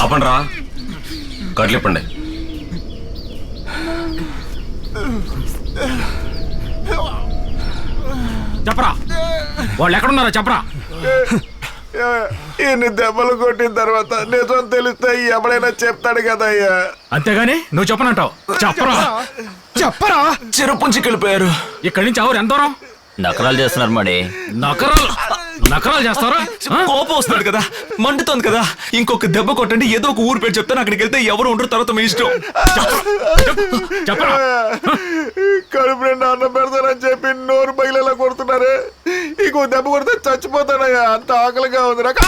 ఆపండ్రా, కట్లిప్పండి. చెప్పరా, వాళ్ళు ఎక్కడున్నారో చెప్పరా. ఇన్ని దెబ్బలు కొట్టిన తర్వాత నిజం తెలిస్తే ఎవడైనా చెప్తాడు కదా అయ్యా. అంతేగాని నువ్వు చెప్పనంటావు. చెప్పరా చెప్పరా. చిరపుంచికి వెళ్ళిపోయారు. ఇక్కడి నుంచి ఎవరు ఎంత దూరం? నకరాలు చేస్తున్నారు మరి. నకరాలు చేస్తారా? కోపం వస్తుంది కదా, మండుతోంది కదా. ఇంకొక దెబ్బ కొట్టండి, ఏదో ఒక ఊరు పేరు చెప్తాను, అక్కడికి వెళ్తే ఎవరు ఉండరు, తర్వాత మీ ఇష్టం. చెప్పరా. కడుపు నిండా అన్నం పెడతానని చెప్పి నోరు బయలులా కొడుతున్నారే. ఇంకో దెబ్బ కొడితే చచ్చిపోతానయ్యా, అంత ఆకలిగా ఉంది నాకు.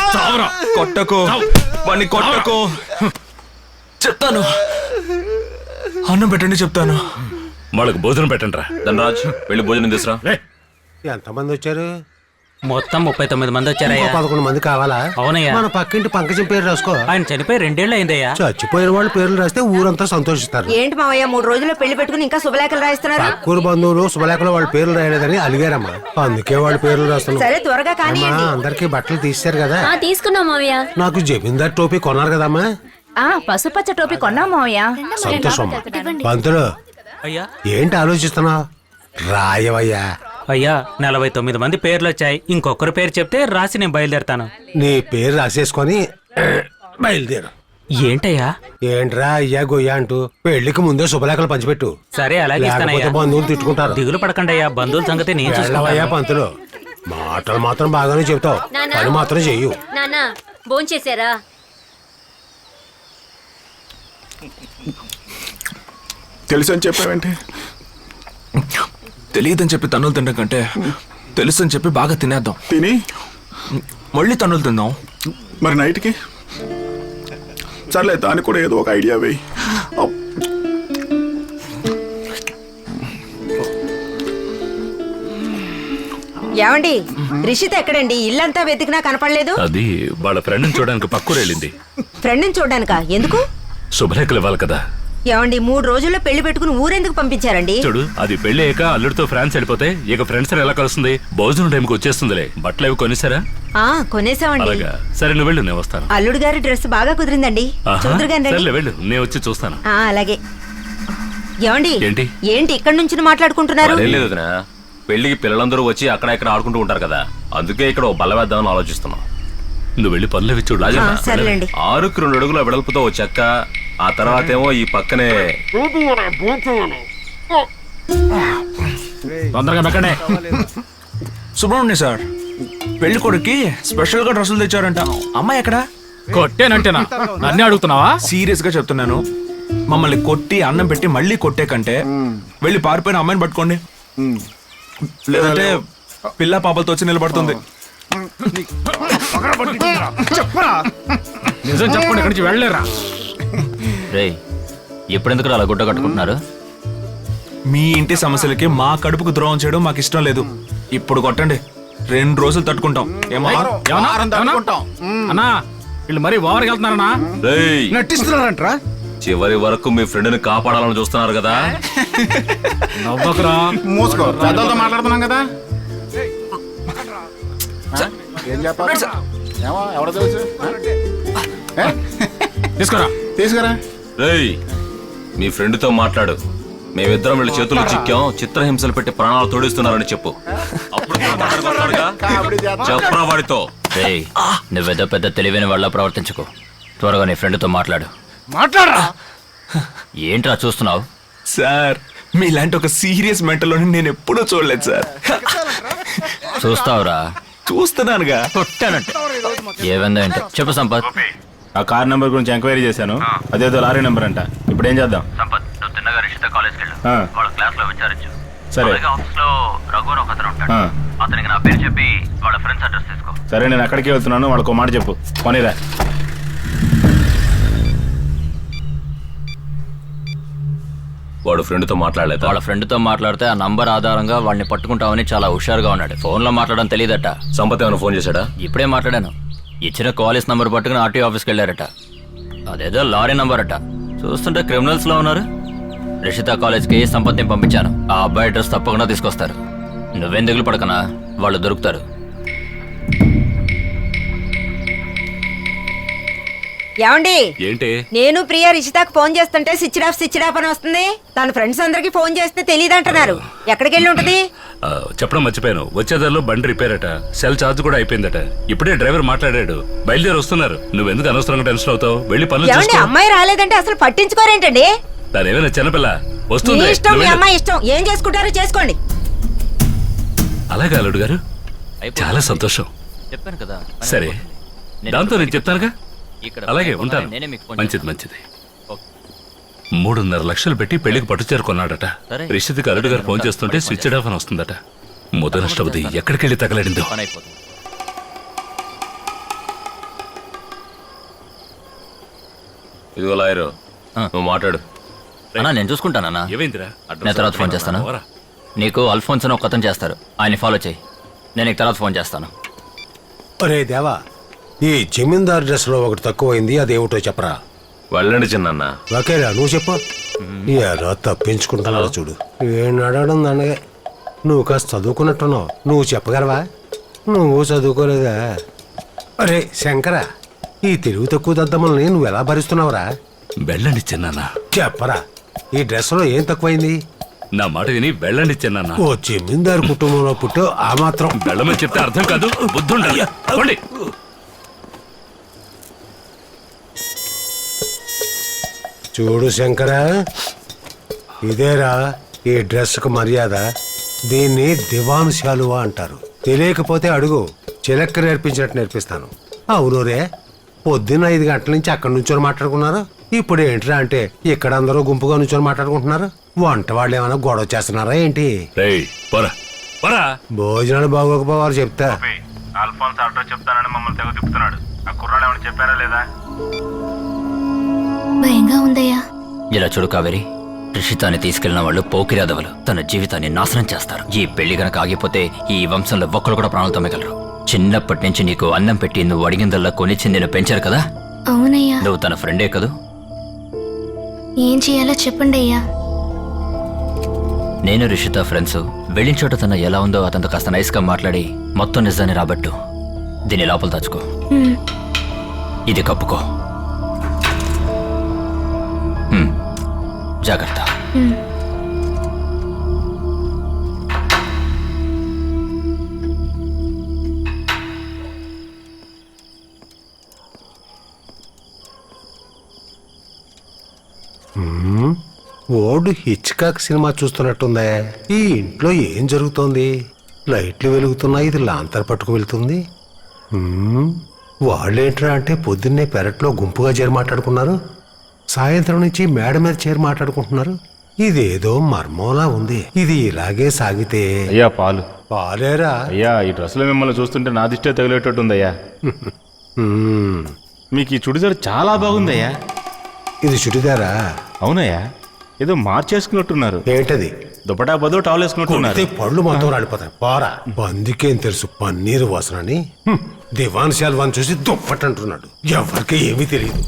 కొట్టకో వాడిని, కొట్టకో. చెప్తాను, అన్నం పెట్టండి చెప్తాను. వాళ్ళకి భోజనం పెట్టండి రా. ధనరాజ్, వెళ్ళి భోజనం తీసురా. ఎంతమంది వచ్చారు? మొత్తం 39 మంది వచ్చారయ్యా. 11 మంది కావాలా? అవునయ్యా. మన పక్కింటి పంకజం పేరు రాసుకో. ఆయన చనిపోయి 2 ఏళ్ళు అయిందయ్యా. చచ్చిపోయిన వాళ్ళ పేర్లు రాస్తే ఊరంతా సంతోషిస్తారు. ఏంటి మావయ్య 3 రోజుల్లో పెళ్లి పెట్టుకుని ఇంకా శుభలేఖలు రాయిస్తున్నారు? పక్కూరు బంధువులు శుభలేఖలో వాళ్ళ పేర్లు రాయలేదని అలిగారమ్మా, అందుకే వాళ్ళ పేర్లు రాస్తున్నాం. సరే త్వరగా కానీ. అందరికి బట్టలు తీశారు కదా? తీసుకున్నాం మావయ్య. నాకు జమీందార్ టోపీ కొన్నారు కదమ్మా? పసుపచ్చ టోపీ కొన్నాం మావయ్య. సంతోషం. పంతులు అయ్యా, ఏంటి ఆలోచిస్తున్నావు? రాయవయ్యా. అయ్యా 49 మంది పేర్లు వచ్చాయి. ఇంకొకరి పేరు చెప్తే రాసి నేను బయలుదేరతాను. నీ పేరు రాసేసుకొని బయలుదేరు. ఏంటయ్యా? ఏంట్రా అయ్యా గొయ్యా అంటూ పెళ్లికి ముందే శుభలేఖలు పంచిపెట్టు. సరే అలాగే ఇస్తానయ్యా. బంధువులు తిట్టుకుంటారు. దిగులు పడకండి అయ్యా, బంధువుల సంగతి నేను చూసుకుంటాను. పంతులు మాటలు మాత్రం బాగానే చెప్తావు, పని మాత్రం చెయ్యు. నాన్న భోంచేశారా? తెలుసని చెప్పావేంటి? తెలియదని చెప్పి తన్నులు తినడం కంటే తెలుసని చెప్పి బాగా తినేద్దాం. తిని మళ్ళీ తన్నులు తిందాం. మరి నైట్కి సర్లే, దానికి కూడా ఏదో ఒక ఐడియా వేయి. ఏమండి, రిషిత ఎక్కడండి? ఇల్లంతా వెతికినా కనపడలేదు. అది వాళ్ళ ఫ్రెండ్ని చూడడానికి పక్కూరు వెళ్ళింది. ఫ్రెండ్ని చూడడానికా? ఎందుకు? శుభలేఖలు ఇవ్వాలి కదా. ఏమండి 3 రోజుల్లో పెళ్లి పెట్టుకుని ఊరెందుకు పంపించారండి? చూడు, అది పెళ్లి అయ్యాక అల్లుడితో ఫ్రాన్స్ వెళ్ళిపోతే ఇక ఫ్రెండ్స్ ఎలా కలుస్తుంది? భోజనం టైంకి వచ్చేస్తుందిలే. బట్టలు అవి కొనేసారా? కొనేసామండి. అలాగా, సరే నువ్వు వెళ్ళు, నేను వస్తాను. అల్లుడు గారి డ్రెస్ బాగా కుదిరిందండి. సరేలే వెళ్ళు, నేను వచ్చి చూస్తాను. అలాగే. ఏమండి ఏంటి ఏంటి ఇక్కడ నుంచి మాట్లాడుకుంటున్నారు? పెళ్లికి పిల్లలందరూ వచ్చి అక్కడ ఇక్కడ ఆడుకుంటూ ఉంటారు కదా, అందుకే ఇక్కడ బల్ల వేద్దామని ఆలోచిస్తున్నాం. నువ్వు వెళ్ళి పనులు చూడు. 6కి 2 అడుగుల వెడల్పుతో చెక్క, ఆ తర్వాత ఏమో ఈ పక్కనే. తొందరగా దక్కడే. సుబ్రహ్మణ్య సార్, పెళ్లి కొడుక్కి స్పెషల్ గా డ్రెస్సులు తెచ్చారంట. అమ్మాయి ఎక్కడ? కొట్టేనంటేనా? నన్నే అడుగుతున్నావా? సీరియస్ గా చెప్తున్నాను, మమ్మల్ని కొట్టి అన్నం పెట్టి మళ్ళీ కొట్టే కంటే వెళ్ళి పారిపోయిన అమ్మాయిని పట్టుకోండి, లేదంటే పిల్ల పాపలతో వచ్చి నిలబడుతుంది. నిజం చెప్పండి, ఇక్కడి నుంచి వెళ్ళలేరా? ఎప్పుడెందుకు అలా గుడ్డ కట్టుకుంటున్నారు? మీ ఇంటి సమస్యలకి మా కడుపుకు ద్రోహం చేయడం మాకు ఇష్టం లేదు. ఇప్పుడు కొట్టండి, 2 రోజులు తట్టుకుంటాం. అన్నా వీళ్ళు మరీ ఓవర్కి వెళ్తున్నారన్నా? నటిస్తున్నారంట్రా. చివరి వరకు మీ ఫ్రెండ్ ని కాపాడాలని చూస్తున్నారు కదా. నవ్వకురా, మూసుకో. మాట్లాడుతున్నాం కదా. తీసుకురా. మీ ఫ్రెండ్ తో మాట్లాడు. మేమిద్దరం వీళ్ళ చేతుల్లో చిక్కాం, చిత్రహింసలు పెట్టి ప్రాణాలు తోడిస్తున్నారని చెప్పు. అప్పుడు చెప్పరా వాడితో. నువ్వేదో పెద్ద తెలివైన వాళ్ళ ప్రవర్తించుకో. త్వరగా నీ ఫ్రెండ్ తో మాట్లాడు. మాట్లాడరా. ఏంట్రా చూస్తున్నావు? సార్, మీలాంటి ఒక సీరియస్ మెంటల్లోని నేను ఎప్పుడూ చూడలేదు సార్. చూస్తావురా? చూస్తున్నానుగా. కొట్టానంటే ఏమైందో ఏంటో చెప్పు సంపత్. ఆ కార్ నెంబర్ గురించి ఎంక్వైరీ చేశాను, అదేదో లారీ నెంబర్ అంట. ఇప్పుడు ఏం చేద్దాం? సంపత్, నువ్వు తిన్నగా రిషిత కాలేజ్కి వెళ్ళు. వాళ్ళ క్లాస్ లో విచారించు. సరే. ఆఫీస్ లో రఘు ఒక అతను ఉంటాడు, అతనికి నా పేరు చెప్పి వాళ్ళ ఫ్రెండ్స్ అడ్రస్ తీసుకో. సరే, నేను అక్కడికి వెళ్తున్నాను, వాళ్ళకు మాట చెప్పు. పోనీరా. వాడు ఫ్రెండ్ తో మాట్లాడలేదా? వాళ్ళ ఫ్రెండ్తో మాట్లాడితే ఆ నంబర్ ఆధారంగా వాడిని పట్టుకుంటామని చాలా హుషారుగా ఉన్నాడు. ఫోన్లో మాట్లాడడం తెలియదట. సంపత్ ఏమైనా ఫోన్ చేశాడా? ఇప్పుడే మాట్లాడాను. ఇచ్చిన కాలేజ్ నంబర్ పట్టుకుని ఆర్టీఓ ఆఫీస్కి వెళ్ళారట. అదేదో లారీ నంబర్ అట. చూస్తుంటే క్రిమినల్స్ లో ఉన్నారు. రిషిత కాలేజ్కి సంపత్ని పంపించాను. ఆ అబ్బాయి అడ్రస్ తప్పకుండా తీసుకొస్తారు. నువ్వేం దిగులు పడకనా, వాళ్ళు దొరుకుతారు. ఏమండి? ఏంటి? నేను ప్రియా రిషితాకు ఫోన్ చేస్తుంటే స్విచ్ ఆఫ్ అని వస్తుంది. తన ఫ్రెండ్స్ అందరికి ఫోన్ చేస్తే తెలియదంటున్నారు. ఎక్కడికి వెళ్ళి ఉంటది? చెప్పడం మర్చిపోయాను. వచ్చేదారిలో బండి రిపేర్ అట. సెల్ ఛార్జ్ కూడా అయిపోయిందట. ఇప్పుడే డ్రైవర్ మాట్లాడాడు. బయలుదేరి వస్తున్నారు. నువ్వెందుకు అనవసరంగా టెన్షన్ అవుతావు? వెళ్ళి పనులు ఏమండి? చూసుకో. అమ్మాయి రాలేదంటే అసలు పట్టించుకోరేంటండి? దాని ఏమైనా చిన్నపిల్ల మీ వస్తుంది. ఇష్టం, మీ నువ్వు వెళ్ళు. అమ్మాయి ఇష్టం. ఏం చేసుకుంటారో చేసుకోండి. అలాగే అల్లుడు గారు, అయిపోయింది. చాలా సంతోషం. చెప్పాను కదా. సరే, దాంతో నేను చెప్తానుగా. ఇక్కడ అలాగే ఉంటాను. నేనే మీకు ఫోన్ మంచిది చేస్తాను. మంచిది. 3.5 లక్షలు పెట్టి పెళ్లికి పట్టుచీర కొన్నాడట. సరే. రిషిత్కి అల్లుడు గారు ఫోన్ చేస్తుంటే స్విచ్ ఆఫ్ అని వస్తుందట. ముద్ద నష్టవది ఎక్కడికెళ్ళి తగలడిందో. పని అయిపోతుంది. ఇదిగో లాయరు, ఆ. నువ్వు మాట్లాడు. అన్నా నేను చూసుకుంటానన్నా. ఏమైందిరా? నేను తర్వాత ఫోన్ చేస్తాను. పోరా. నీకు అల్ఫోన్స్ అని ఒక అతను చేస్తారు. ఆయన ఫాలో చేయి. నేను నీకు తర్వాత ఫోన్ చేస్తాను. ఒరే దేవా, ఈ జమీందార్ డ్రెస్ లో ఒకటి తక్కువైంది, అదేమిటో చెప్పరా. వెళ్ళండి చిన్న. ఓకేరా, నువ్వు చెప్పు. ఎలా తప్పించుకుంటున్నావు చూడు. ఏం అడగడం దండగా. నువ్వు కాస్త చదువుకున్నట్టున్నావు. నువ్వు చెప్పగలవా? నువ్వు చదువుకోలేదా? అరే శంకర, ఈ తెలుగు తక్కువ దద్దమ్మల్ని నువ్వు ఎలా భరిస్తున్నావురా? వెళ్ళండి చిన్నాన్న. చెప్పరా, ఈ డ్రెస్ లో ఏం తక్కువైంది? నా మాట విని వెళ్ళండి చిన్నాన్న. ఓ జమీందారు కుటుంబంలో పుట్టు, ఆ మాత్రం. వెళ్ళమని చెప్తే అర్థం కాదు. బుద్ధుండాలి. పోండి. చూడు శంకర, ఇదేరా ఈ డ్రెస్కు మర్యాద. దీన్ని దివాన్ శాలువా అంటారు. తెలియకపోతే అడుగు, చిలక్క నేర్పించినట్టు నేర్పిస్తాను. అవును రే, పొద్దున్న 5 గంటల నుంచి అక్కడి నుంచొని మాట్లాడుకున్నారు. ఇప్పుడు ఏంట్రా అంటే ఇక్కడ అందరూ గుంపుగా నుంచొని మాట్లాడుకుంటున్నారు. వంట వాళ్ళు ఏమైనా గొడవ చేస్తున్నారా ఏంటి? రేయ్, పోరా పోరా. భోజనాలు బాగోకపోవారు చెప్తా. ఆల్ఫోన్స్ ఆటో చెప్తానని మమ్మల్ని తెగ తిప్పుతున్నాడు. ఆ కుర్రాడు ఏమైనా చెప్పారా లేదా? భయంగా ఉందయ్యా. ఇలా చూడు కావేరి, రిషితాన్ని తీసుకెళ్లిన వాళ్ళు పోకిరాదవలు. తన జీవితాన్ని నాశనం చేస్తారు. ఈ పెళ్లి గనక ఆగిపోతే ఈ వంశంలో ఒక్కరు కూడా ప్రాణాలతో మిగలరు. చిన్నప్పటి నుంచి నీకు అన్నం పెట్టి నువ్వు అడిగిందల్లా కొనిచ్చి నేను పెంచారు కదా. అవునయ్యా. నువ్వు తన ఫ్రెండే కదూ. ఏం చేయాలో చెప్పండి అయ్యా. నేను రిషిత ఫ్రెండ్స్. వెళ్ళిన చోట తన ఎలా ఉందో అతనితో కాస్త నైస్గా మాట్లాడి మొత్తం నిజాన్ని రాబట్టు. దీన్ని లోపల దాచుకో. ఇది కప్పుకో. జాగ్రత్త. ఓల్డ్ హిచ్కాక్ సినిమా చూస్తున్నట్టుందే. ఈ ఇంట్లో ఏం జరుగుతోంది? లైట్లు వెలుగుతున్నాయి, ఇది లాంతర్ పట్టుకు వెళ్తుంది. వాళ్ళేంట్రా అంటే పొద్దున్నే పెరట్లో గుంపుగా చేరి మాట్లాడుకున్నారు. సాయంత్రం నుంచి మేడ మీద చేరి మాట్లాడుకుంటున్నారు. ఇదేదో మర్మంలా ఉంది. ఇది ఇలాగే సాగితే. అయ్యా పాలు. పాలేరా? అయ్యా, ఈ డ్రెస్సులో మిమ్మల్ని చూస్తుంటే నా దిష్టే తగిలేటట్టుందయ్యా. మీకు ఈ చుడిదారు చాలా బాగుందయ్యా. ఇది చుడిదారా? అవునయ్యా, ఏదో మార్చేసుకున్నట్టున్నారు. ఏంటది? దుపటా బదులు టవల్ వేసుకున్నట్టున్నారు. కొడితే పళ్ళు మొత్తం రాలిపోతాయి. పోరా. బందికేం తెలుసు పన్నీరు వాసనని? దివాన్ శాల్వాన్ చూసి దుప్పటంటున్నాడు. ఎవరికి ఏమీ తెలియదు.